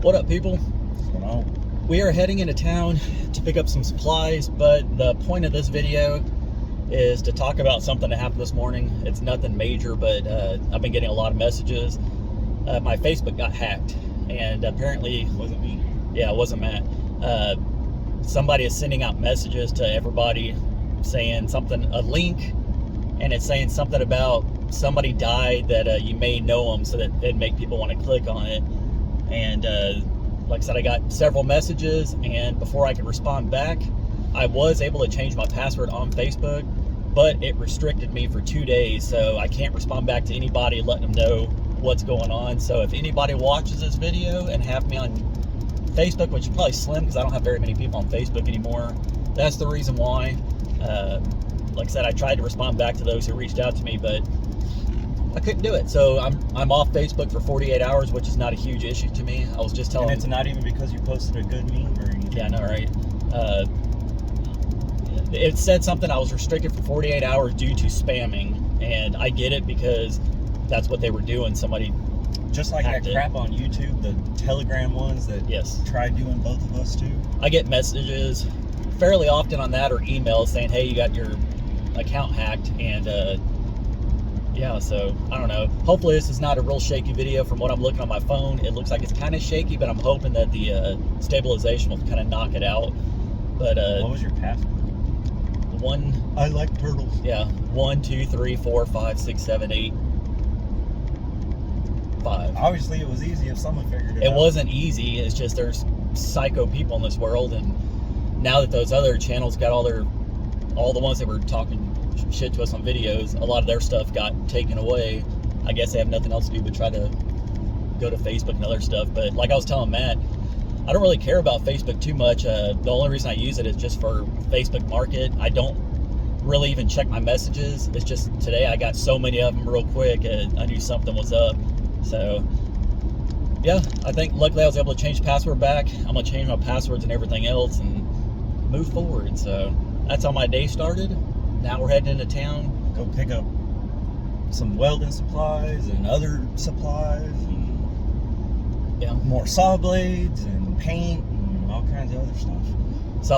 What up, people? What's going on? We are heading into town to pick up some supplies, but the point of this video is to talk about something that happened this morning. It's nothing major, but I've been getting a lot of messages. My Facebook got hacked, and apparently... Wasn't me. Yeah, it wasn't Matt. Somebody is sending out messages to everybody saying something, a link, and it's saying something about somebody died that you may know them, so that it'd make people want to click on it. And like I said, I got several messages, and before I could respond back, I was able to change my password on Facebook, but it restricted me for 2 days, so I can't respond back to anybody letting them know what's going on. So if anybody watches this video and have me on Facebook, which is probably slim because I don't have very many people on Facebook anymore, that's the reason why. Like I said, I tried to respond back to those who reached out to me, but I couldn't do it. So I'm off Facebook for 48 hours, which is not a huge issue to me. I was just telling... And it's not even because you posted a good meme or anything. Yeah, I know, right? It said something, I was restricted for 48 hours due to spamming, and I get it because that's what they were doing. Somebody just like that crap on YouTube, the Telegram ones that tried doing both of us too. I get messages fairly often on that, or emails saying, hey, you got your account hacked, and yeah, so I don't know. Hopefully this is not a real shaky video. From what I'm looking on my phone, it looks like it's kind of shaky, but I'm hoping that the stabilization will kind of knock it out. But what was your password? I like turtles. Yeah, 1 2 3 4 5 6 7 8 5. Obviously it was easy if someone figured it out. It wasn't easy. It's just there's psycho people in this world, and now that those other channels got all the ones that were talking shit to us on videos, a lot of their stuff got taken away. I guess they have nothing else to do but try to go to Facebook and other stuff. But like I was telling Matt, I don't really care about Facebook too much. The only reason I use it is just for Facebook Market. I don't really even check my messages. It's just today I got so many of them real quick, and I knew something was up. So yeah, I think luckily I was able to change the password back. I'm gonna change my passwords and everything else and move forward. So that's how my day started. Now we're heading into town. Go pick up some welding supplies and other supplies, and more saw blades and paint and all kinds of other stuff. So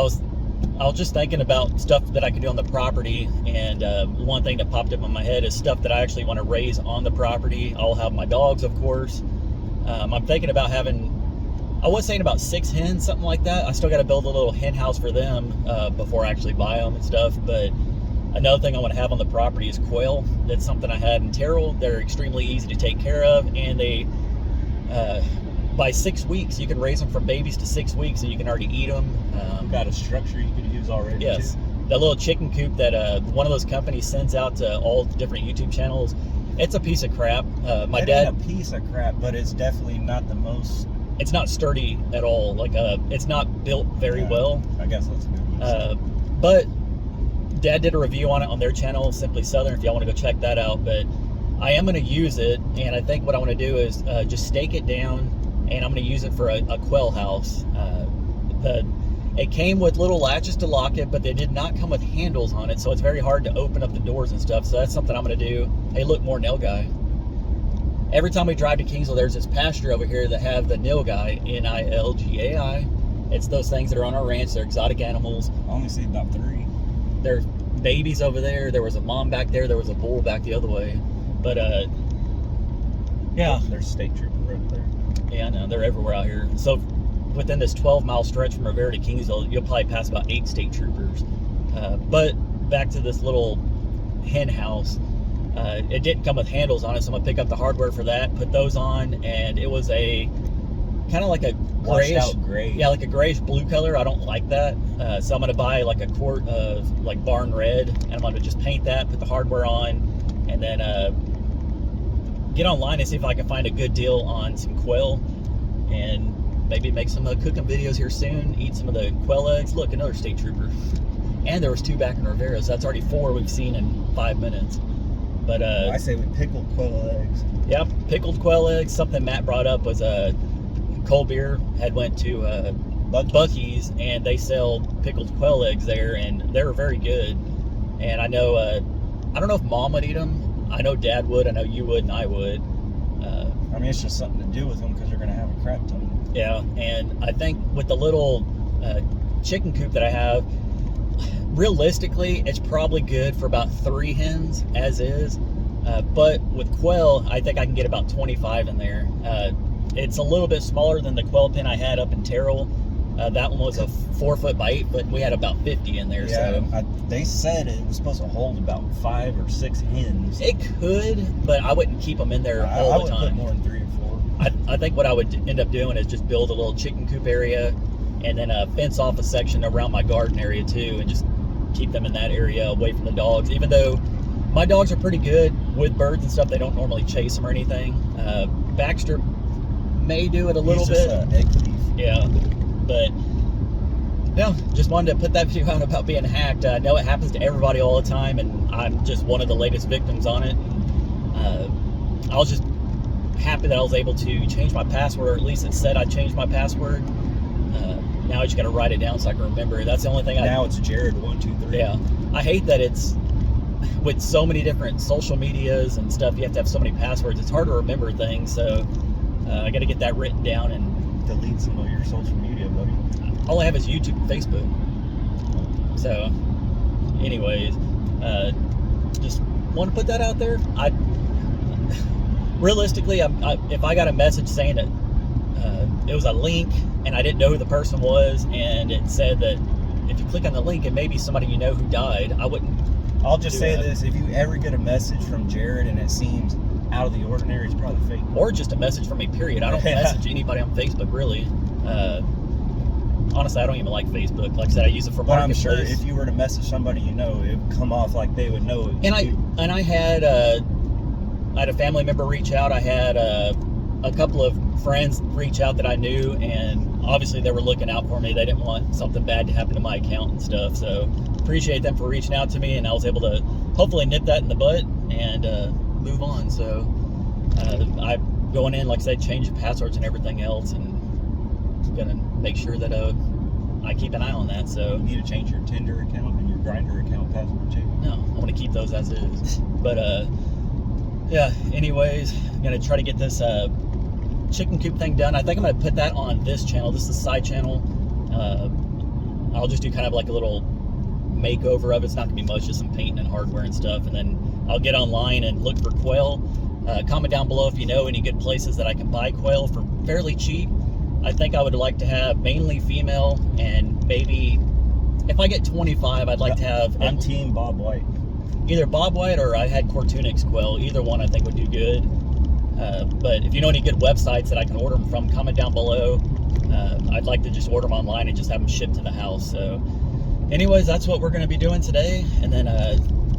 I was just thinking about stuff that I could do on the property, and one thing that popped up in my head is stuff that I actually want to raise on the property. I'll have my dogs, of course. I'm thinking about having, I was saying about 6 hens, something like that. I still got to build a little hen house for them before I actually buy them and stuff. But another thing I want to have on the property is quail. That's something I had in Terrell. They're extremely easy to take care of, and they by 6 weeks you can raise them from babies to 6 weeks, and you can already eat them. You've got a structure you could use already. Yes, too. That little chicken coop that one of those companies sends out to all different YouTube channels. It's a piece of crap. My dad. It ain't a piece of crap, but it's definitely not the most. It's not sturdy at all. Like it's not built very well. I guess that's good. But Dad did a review on it on their channel, Simply Southern, if y'all want to go check that out. But I am going to use it, and I think what I want to do is just stake it down, and I'm going to use it for a quail house. It came with little latches to lock it, but they did not come with handles on it, so it's very hard to open up the doors and stuff. So that's something I'm going to do. Hey, look, more nilgai. Every time we drive to Kingsville, there's this pasture over here that have the nilgai, Nilgai. It's those things that are on our ranch. They're exotic animals. I only see about 3. There's babies over there. There was a mom back there. There was a bull back the other way. But yeah, there's state trooper right there. Yeah, I know, they're everywhere out here. So within this 12-mile stretch from Riviera to Kingsville, you'll probably pass about 8 state troopers. But back to this little hen house. It didn't come with handles on it, so I'm gonna pick up the hardware for that, put those on, and it was a kind of like a grayish, gray. Yeah, like a grayish blue color. I don't like that, so I'm gonna buy like a quart of like barn red, and I'm gonna just paint that, put the hardware on, and then get online and see if I can find a good deal on some quail, and maybe make some cooking videos here soon. Eat some of the quail eggs. Look, another state trooper, and there was 2 back in Riviera, so that's already 4 we've seen in 5 minutes. But I say we pickled quail eggs. Yeah, pickled quail eggs. Something Matt brought up was Cold Beer had went to Bucky's, and they sell pickled quail eggs there, and they're very good. And I know I don't know if Mom would eat them. I know Dad would. I know you would, and I would. mean, it's just something to do with them because they're going to have a crap ton. Yeah, and I think with the little chicken coop that I have, realistically, it's probably good for about 3 hens as is. But with quail, I think I can get about 25 in there. It's a little bit smaller than the quail pen I had up in Terrell. That one was a 4 foot by 8 foot, and we had about 50 in there. Yeah, so they said it was supposed to hold about 5 or 6 hens. it could, but I wouldn't keep them in there all I the wouldn't time. put more than 3 or 4. I think what I would end up doing is just build a little chicken coop area, and then fence off a section around my garden area too, and just keep them in that area away from the dogs. Even though my dogs are pretty good with birds and stuff, they don't normally chase them or anything. Baxter may do it a little He's just bit. an egg thief. Yeah, but no, just wanted to put that video out about being hacked. I know it happens to everybody all the time, and I'm just one of the latest victims on it. I was just happy that I was able to change my password, or at least it said I changed my password. Now I just got to write it down so I can remember. That's the only thing. Now it's Jared123. Yeah, I hate that it's with so many different social medias and stuff. You have to have so many passwords. It's hard to remember things, so I got to get that written down and delete some of your social media, buddy. all I have is YouTube and Facebook. So, anyways, just want to put that out there. Realistically, if I got a message saying that it was a link and I didn't know who the person was, and it said that if you click on the link, it may be somebody you know who died, I wouldn't. I'll just say this: if you ever get a message from Jared and it seems out of the ordinary, it's probably fake. Or just a message from me, period. I don't message anybody on Facebook, really. Honestly, I don't even like Facebook. Like I said, I use it for But I'm marketplace. sure if you were to message somebody you know, it would come off like they would know it was you. And I had a family member reach out. I had a couple of friends reach out that I knew, and obviously they were looking out for me. They didn't want something bad to happen to my account and stuff. So appreciate them for reaching out to me, and I was able to hopefully nip that in the butt and move on. So I'm going in, like I said, change passwords and everything else, and I'm gonna make sure that I keep an eye on that. So You need to change your Tinder account and your Grindr account password too. no, I want to keep those as is. But yeah. Anyways, I'm gonna try to get this chicken coop thing done. I think I'm gonna put that on this channel. This is the side channel. I'll just do kind of like a little makeover of it. It's not gonna be much, just some paint and hardware and stuff. And then I'll get online and look for quail. Comment down below if you know any good places that I can buy quail for fairly cheap. I think I would like to have mainly female, and maybe if I get 25, I'd like to have. I'm team Bob White. Either Bob White or I had Cortunix quail. Either one I think would do good. But if you know any good websites that I can order them from, comment down below. I'd like to just order them online and just have them shipped to the house. So anyways, that's what we're going to be doing today. And then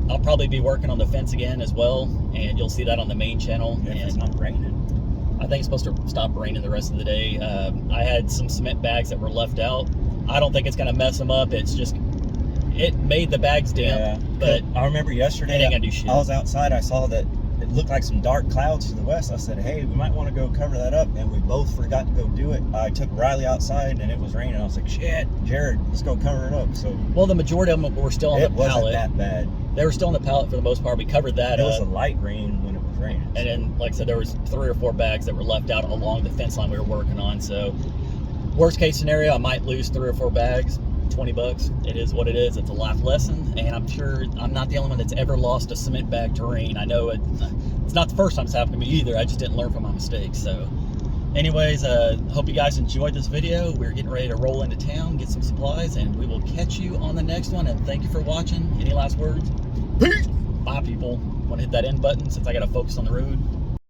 I'll probably be working on the fence again as well. And you'll see that on the main channel. If it's not raining. I think it's supposed to stop raining the rest of the day. I had some cement bags that were left out. I don't think it's going to mess them up. It's just, it made the bags damp. Yeah, but I remember yesterday, it ain't gonna do shit. I was outside, I saw that it looked like some dark clouds to the west. I said, hey, we might want to go cover that up, and we both forgot to go do it. I took Riley outside and it was raining. I was like, shit, Jared, let's go cover it up. So well, the majority of them were still on the pallet. It wasn't that bad. They were still on the pallet for the most part. We covered that It was up. a light rain when it was raining. And then, like I said, there was 3 or 4 bags that were left out along the fence line we were working on. So worst case scenario, I might lose 3 or 4 bags. $20. It is what it is. It's a life lesson, and I'm sure I'm not the only one that's ever lost a cement bag to rain. I know it's not the first time it's happened to me either. I just didn't learn from my mistakes. So anyways, hope you guys enjoyed this video. We're getting ready to roll into town, get some supplies, and we will catch you on the next one. And thank you for watching. Any last words? Peace. Bye, people. Want to hit that end button since I got to focus on the road?